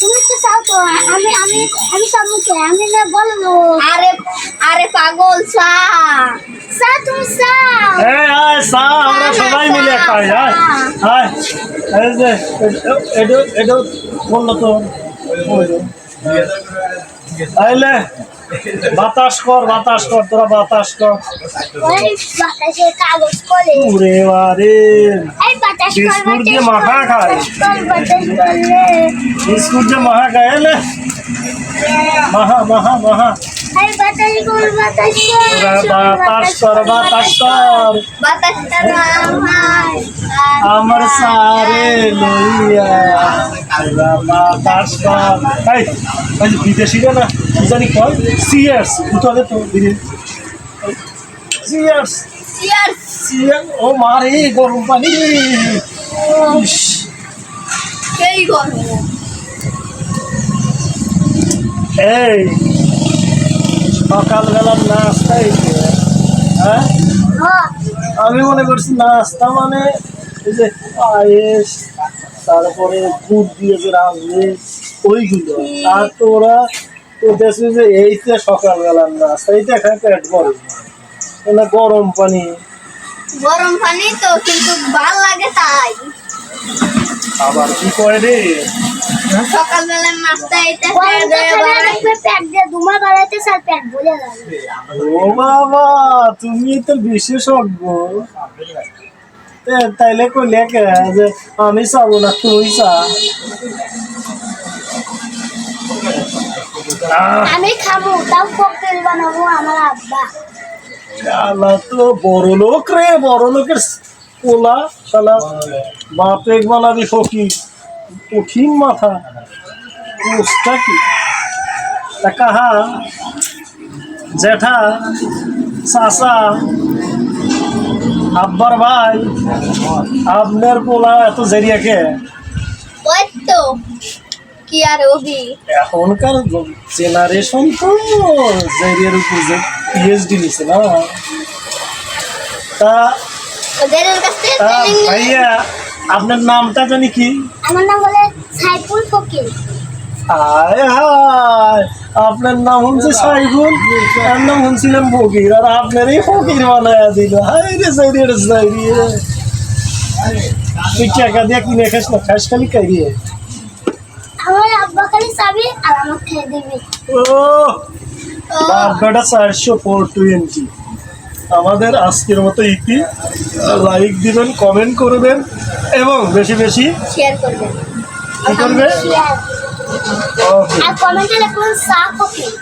তুমি তো চাও তো আমি সামুকে আমি না বলবো। আরে পাগল চা তুমি চা আয় চা আমরা সবাই মিলে খাই। আয় এই যে এটা বললো তো আইলে বাতাস কর তোরা বাতাস কর। ওই বাতাসে কাগজ করে ওরে বারে এই বাতাস কর বিস্কুট দিয়ে মাখা খায়, বাতাস করলে বিস্কুট দিয়ে মাখা খায়। এলে মাহা এই বাতাস কর বাতাসটা আমার সারে লইয়া বাতাস কর। এই বিদেশিরা না জানি কয় সিয়ার্স উঠলে তো সিয়ার্স ও মারে গরম পানি সেই গরম। এই সকালবেলার নাস্তা হ্যাঁ আমি মনে করছি নাস্তা মানে এই যে পায়েস তারপরে দুধ দিয়ে যে রাঁধবে ওইগুলো। আর তো ওরা তো দেখছি যে এইটা সকালবেলার নাস্তা এইটা খায় পেট ভরে না। গরম পানি তো কিন্তু ভালো লাগে তাই আবার কি করে রে সকালবেলার নাস্তা এটা পেট দিয়ে দুমা বাড়াইতে স্যার পেট ভরে যাবে। ও বাবা তুমি তো বিশেষজ্ঞ। তাইলে কইলে কে যে আমি চাবো না তুই চা? আমি খাবো তাও ককটেল বানাবো আমার আব্বা। আল্লাহ তো বড় লোক রে, বড় লোকের পোলা শালা বাপে বানাবি ফকির কঠিন মাথা পোস্টটা কি কাহা জেঠা চাচা আব্বার ভাই আপনার পোলা এত জেরিয়া কে? ওই তো কি আর হবি এখনকার জেনারেশন তো জেরিয়ার উপর যে পিএইচডি নিছে না। তা ওদের কাছে ভাইয়া আপনার নামটা জানি কি? আমার নাম বলে সাইফুল ফকির। হায় হায় আপনার নাম হচ্ছে সাইফুল, তার নাম শুনছিলাম ফকির, আর আপনার এই ফকির বানায়া দিল। হায় রে সাইরিয়ে তুই টাকা দিয়ে কিনে খাস না, খাস খালি খাইয়ে। আমার আব্বা খালি চাবি আর আমার খেয়ে দিবি। ও বারোটা 420। আমাদের আজকের মতো ইতি লাইক দিবেন, কমেন্ট করবেন এবং বেশি বেশি শেয়ার করবেন। কি করবে? আর কমেন্টে লিখুন সা ফকির।